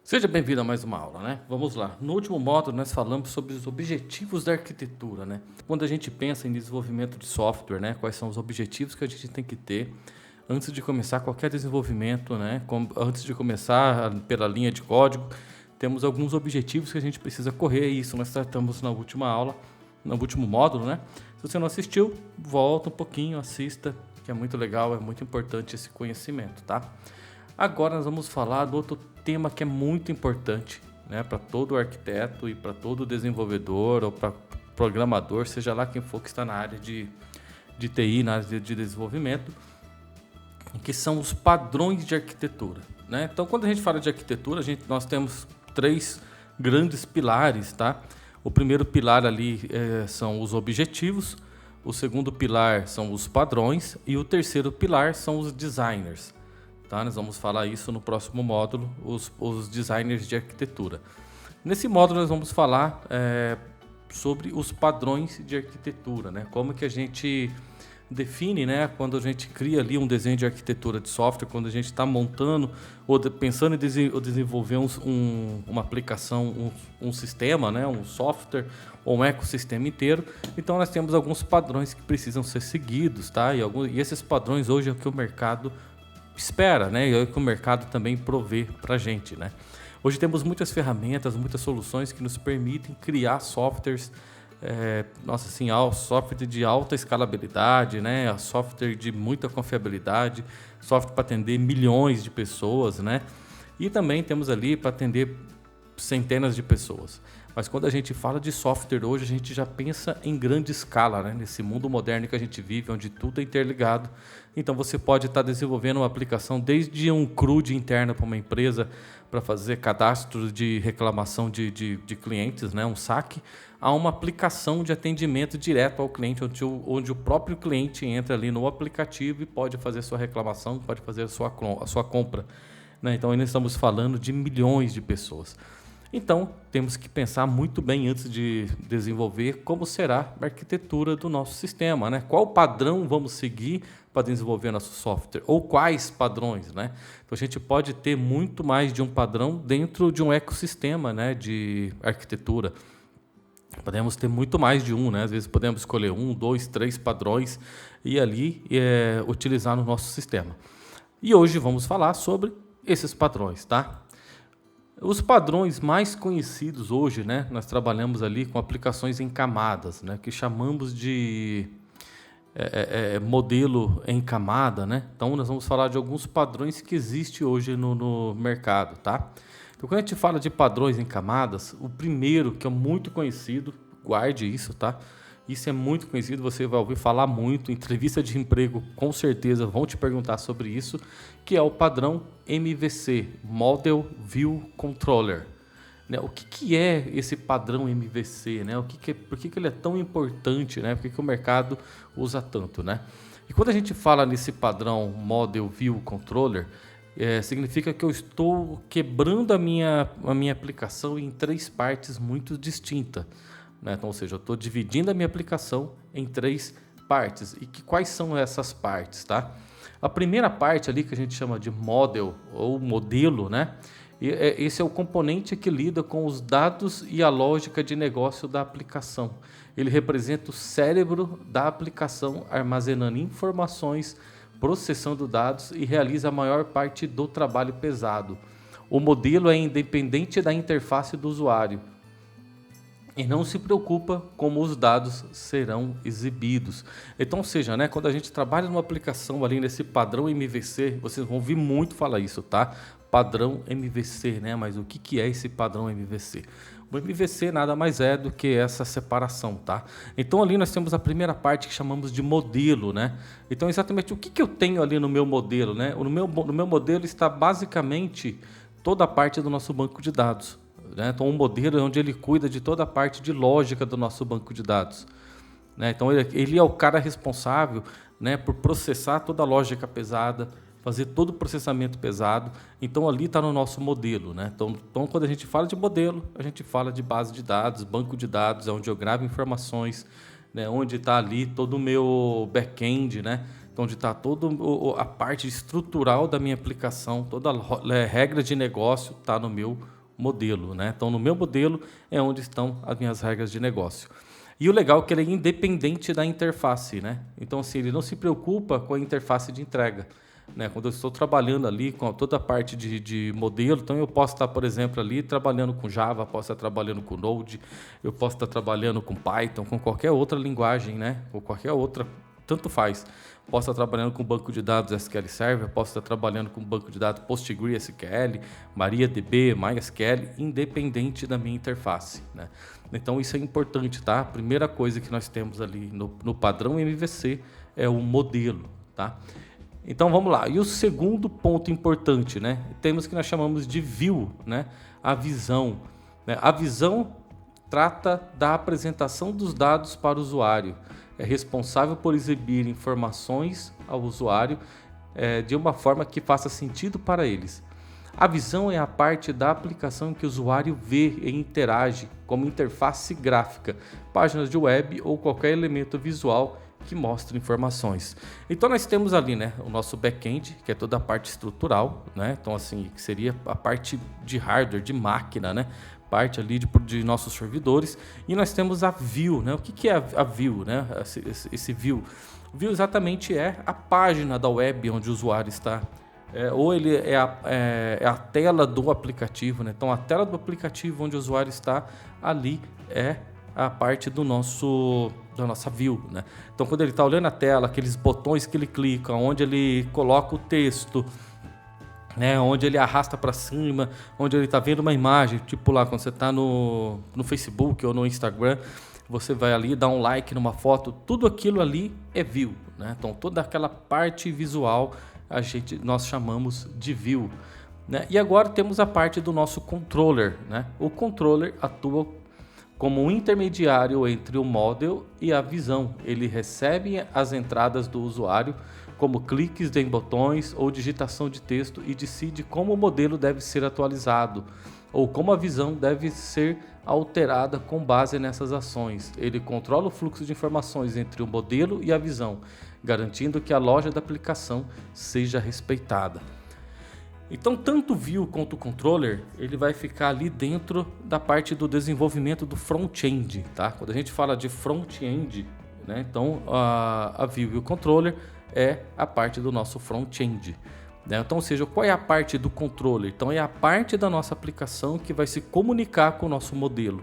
Seja bem-vindo a mais uma aula, né? Vamos lá. No último módulo, nós falamos sobre os objetivos da arquitetura, né? Quando a gente pensa em desenvolvimento de software, né? Quais são os objetivos que a gente tem que ter antes de começar qualquer desenvolvimento, né? Antes de começar pela linha de código, temos alguns objetivos que a gente precisa correr, e isso nós tratamos na última aula, no último módulo, né? Se você não assistiu, volta um pouquinho, assista, que é muito legal, é muito importante esse conhecimento, tá? Agora nós vamos falar do outro tema que é muito importante, né, para todo arquiteto e para todo desenvolvedor ou para programador, seja lá quem for que está na área de TI, na área de desenvolvimento, que são os padrões de arquitetura, né? Então, quando a gente fala de arquitetura, nós temos três grandes pilares, tá? O primeiro pilar ali são os objetivos, o segundo pilar são os padrões e o terceiro pilar são os designers. Tá? Nós vamos falar isso no próximo módulo, os designers de arquitetura. Nesse módulo nós vamos falar sobre os padrões de arquitetura, né? Como que a gente define, né? Quando a gente cria ali um desenho de arquitetura de software, quando a gente está montando ou pensando em desenvolver uma aplicação, um sistema, né? Um software ou um ecossistema inteiro. Então nós temos alguns padrões que precisam ser seguidos, tá? E esses padrões hoje é o que o mercado espera, né? E é o que o mercado também provê para a gente, né? Hoje temos muitas ferramentas, muitas soluções que nos permitem criar softwares, software de alta escalabilidade, né? Software de muita confiabilidade, software para atender milhões de pessoas, né? E também temos ali para atender centenas de pessoas. Mas quando a gente fala de software hoje, a gente já pensa em grande escala, né? Nesse mundo moderno que a gente vive, onde tudo é interligado. Então você pode estar desenvolvendo uma aplicação desde um CRUD interno para uma empresa para fazer cadastro de reclamação de clientes, né? Um saque, a uma aplicação de atendimento direto ao cliente, onde o próprio cliente entra ali no aplicativo e pode fazer sua reclamação, pode fazer a sua compra, né? Então ainda estamos falando de milhões de pessoas. Então, temos que pensar muito bem antes de desenvolver como será a arquitetura do nosso sistema, né? Qual padrão vamos seguir para desenvolver nosso software? Ou quais padrões, né? Então, a gente pode ter muito mais de um padrão dentro de um ecossistema, né, de arquitetura. Podemos ter muito mais de um, né? Às vezes podemos escolher 1, 2, 3 padrões e ali utilizar no nosso sistema. E hoje vamos falar sobre esses padrões, tá? Os padrões mais conhecidos hoje, né? Nós trabalhamos ali com aplicações em camadas, né? Que chamamos de modelo em camada, né? Então nós vamos falar de alguns padrões que existem hoje no mercado, tá? Então quando a gente fala de padrões em camadas, o primeiro que é muito conhecido, guarde isso, tá? Isso é muito conhecido, você vai ouvir falar muito, entrevista de emprego com certeza vão te perguntar sobre isso, que é o padrão MVC, Model View Controller. Né? O que é esse padrão MVC? Né? Por que ele é tão importante? Né? Por que o mercado usa tanto? Né? E quando a gente fala nesse padrão Model View Controller, significa que eu estou quebrando a minha aplicação em três partes muito distintas. Né? Então, ou seja, eu estou dividindo a minha aplicação em três partes. E quais são essas partes? Tá? A primeira parte ali que a gente chama de model ou modelo, né? Esse é o componente que lida com os dados e a lógica de negócio da aplicação. Ele representa o cérebro da aplicação, armazenando informações, processando dados e realiza a maior parte do trabalho pesado. O modelo é independente da interface do usuário e não se preocupa como os dados serão exibidos. Então, ou seja, né, quando a gente trabalha numa aplicação ali nesse padrão MVC, vocês vão ouvir muito falar isso, tá? Padrão MVC, né? Mas o que é esse padrão MVC? O MVC nada mais é do que essa separação, tá? Então ali nós temos a primeira parte que chamamos de modelo, né? Então exatamente o que eu tenho ali no meu modelo, né? No meu modelo está basicamente toda a parte do nosso banco de dados. Né? Então, um modelo é onde ele cuida de toda a parte de lógica do nosso banco de dados. Né? Então, ele é o cara responsável, né, por processar toda a lógica pesada, fazer todo o processamento pesado. Então, ali está no nosso modelo. Né? Então, quando a gente fala de modelo, a gente fala de base de dados, banco de dados, é onde eu gravo informações, né, onde está ali todo o meu back-end, né? Então, onde está toda a parte estrutural da minha aplicação, toda a regra de negócio está no meu modelo, né? Então, no meu modelo é onde estão as minhas regras de negócio. E o legal é que ele é independente da interface, né? Então, assim, ele não se preocupa com a interface de entrega, né? Quando eu estou trabalhando ali com toda a parte de modelo, então eu posso estar, por exemplo, ali trabalhando com Java, posso estar trabalhando com Node, eu posso estar trabalhando com Python, com qualquer outra linguagem, né? Ou qualquer outra, tanto faz. Posso estar trabalhando com banco de dados SQL Server, posso estar trabalhando com banco de dados PostgreSQL, MariaDB, MySQL, independente da minha interface, né? Então isso é importante, tá? A primeira coisa que nós temos ali no padrão MVC é o modelo, tá? Então vamos lá. E o segundo ponto importante, né? Temos o que nós chamamos de view, né? A visão, né? A visão trata da apresentação dos dados para o usuário. É responsável por exibir informações ao usuário de uma forma que faça sentido para eles. A visão é a parte da aplicação em que o usuário vê e interage, como interface gráfica, páginas de web ou qualquer elemento visual que mostre informações. Então nós temos ali, né, o nosso back-end, que é toda a parte estrutural, né? Então assim, que seria a parte de hardware, de máquina, né? Parte ali de nossos servidores, e nós temos a view, né? O que é a view, né? Esse view. O view exatamente é a página da web onde o usuário está. Ou ele é a tela do aplicativo, né? Então a tela do aplicativo onde o usuário está, ali é a parte da nossa view, né? Então quando ele está olhando a tela, aqueles botões que ele clica, onde ele coloca o texto, né, onde ele arrasta para cima, onde ele está vendo uma imagem, tipo lá quando você está no Facebook ou no Instagram, você vai ali dar um like numa foto, tudo aquilo ali é view, né? Então toda aquela parte visual nós chamamos de view, né? E agora temos a parte do nosso controller, né? O controller atua como um intermediário entre o model e a visão. Ele recebe as entradas do usuário, como cliques em botões ou digitação de texto, e decide como o modelo deve ser atualizado ou como a visão deve ser alterada com base nessas ações. Ele controla o fluxo de informações entre o modelo e a visão, garantindo que a loja da aplicação seja respeitada. Então, tanto o view quanto o controller, ele vai ficar ali dentro da parte do desenvolvimento do front-end, tá? Quando a gente fala de front-end, né? Então, a view e o controller é a parte do nosso front-end, né? Então, ou seja, qual é a parte do controller? Então, é a parte da nossa aplicação que vai se comunicar com o nosso modelo,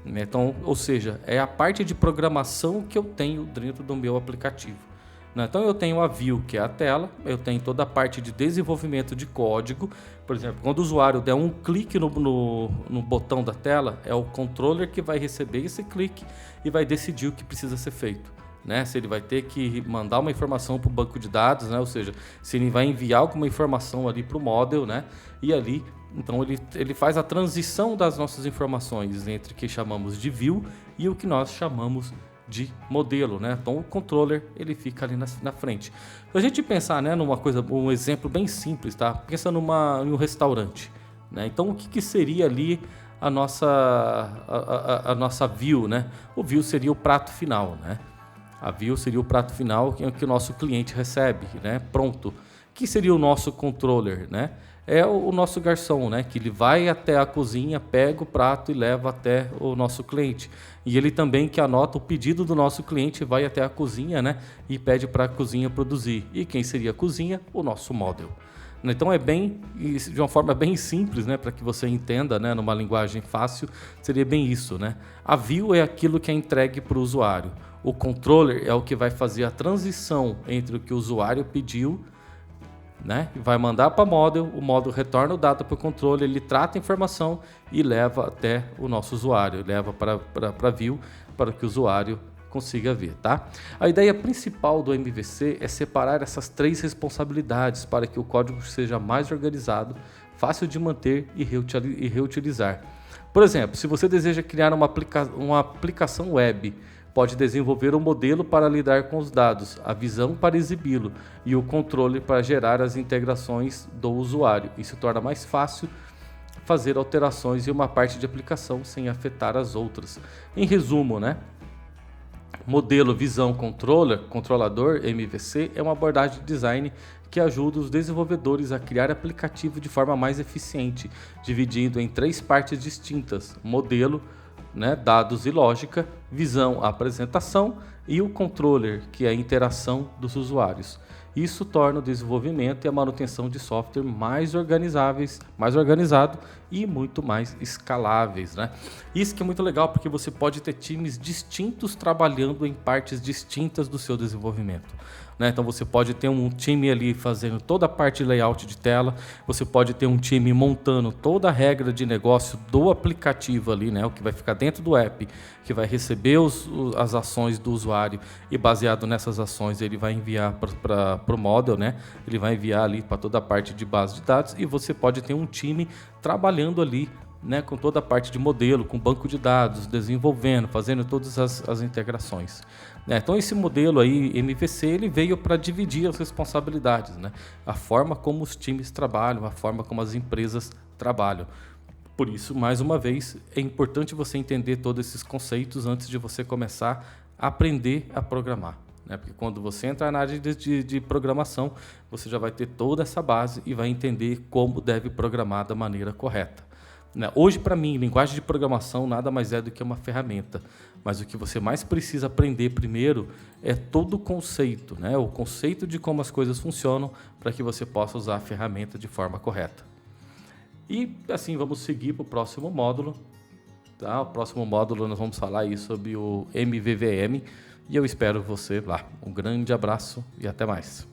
né? Então, ou seja, é a parte de programação que eu tenho dentro do meu aplicativo. Então eu tenho a view, que é a tela, eu tenho toda a parte de desenvolvimento de código. Por exemplo, quando o usuário der um clique no botão da tela, é o controller que vai receber esse clique e vai decidir o que precisa ser feito, né? Se ele vai ter que mandar uma informação para o banco de dados, né? Ou seja, se ele vai enviar alguma informação ali para o model, né? E ali, então ele faz a transição das nossas informações entre o que chamamos de view e o que nós chamamos de modelo, né? Então o controller ele fica ali na frente. Se a gente pensar, né, um exemplo bem simples, tá? Pensa em um restaurante, né? Então o que seria ali a nossa view, né? O view seria o prato final, né? A view seria o prato final que o nosso cliente recebe, né? Pronto. O que seria o nosso controller, né? É o nosso garçom, né? Que ele vai até a cozinha, pega o prato e leva até o nosso cliente. E ele também que anota o pedido do nosso cliente, vai até a cozinha, né? E pede para a cozinha produzir. E quem seria a cozinha? O nosso model. Então é de uma forma bem simples, né? Para que você entenda, né? Numa linguagem fácil, seria bem isso, né? A view é aquilo que é entregue para o usuário. O controller é o que vai fazer a transição entre o que o usuário pediu, né? Vai mandar para o model retorna o dado para o controller, ele trata a informação e leva até o nosso usuário, leva para a view para que o usuário consiga ver, tá? A ideia principal do MVC é separar essas três responsabilidades para que o código seja mais organizado, fácil de manter e reutilizar. Por exemplo, se você deseja criar uma aplicação web, pode desenvolver um modelo para lidar com os dados, a visão para exibi-lo e o controle para gerar as integrações do usuário. Isso torna mais fácil fazer alterações em uma parte de aplicação sem afetar as outras. Em resumo, né? Modelo Visão Controlador, MVC, é uma abordagem de design que ajuda os desenvolvedores a criar aplicativo de forma mais eficiente, dividindo em 3 partes distintas: modelo, né, dados e lógica, visão, apresentação, e o controller, que é a interação dos usuários. Isso torna o desenvolvimento e a manutenção de software mais organizado e muito mais escaláveis, né? Isso que é muito legal, porque você pode ter times distintos trabalhando em partes distintas do seu desenvolvimento, né? Então você pode ter um time ali fazendo toda a parte de layout de tela, você pode ter um time montando toda a regra de negócio do aplicativo ali, né? O que vai ficar dentro do app, que vai receber as ações do usuário, e baseado nessas ações ele vai enviar para o model, né? Ele vai enviar ali para toda a parte de base de dados, e você pode ter um time trabalhando ali, né, com toda a parte de modelo, com banco de dados, desenvolvendo, fazendo todas as integrações. Então esse modelo aí, MVC, ele veio para dividir as responsabilidades, né? A forma como os times trabalham, a forma como as empresas trabalham. Por isso, mais uma vez, é importante você entender todos esses conceitos antes de você começar a aprender a programar, né? Porque quando você entrar na área de programação, você já vai ter toda essa base e vai entender como deve programar da maneira correta. Hoje, para mim, linguagem de programação nada mais é do que uma ferramenta, mas o que você mais precisa aprender primeiro é todo o conceito, né? O conceito de como as coisas funcionam, para que você possa usar a ferramenta de forma correta. E assim, vamos seguir para o próximo módulo. Tá? O próximo módulo nós vamos falar aí sobre o MVVM, e eu espero você lá. Um grande abraço e até mais.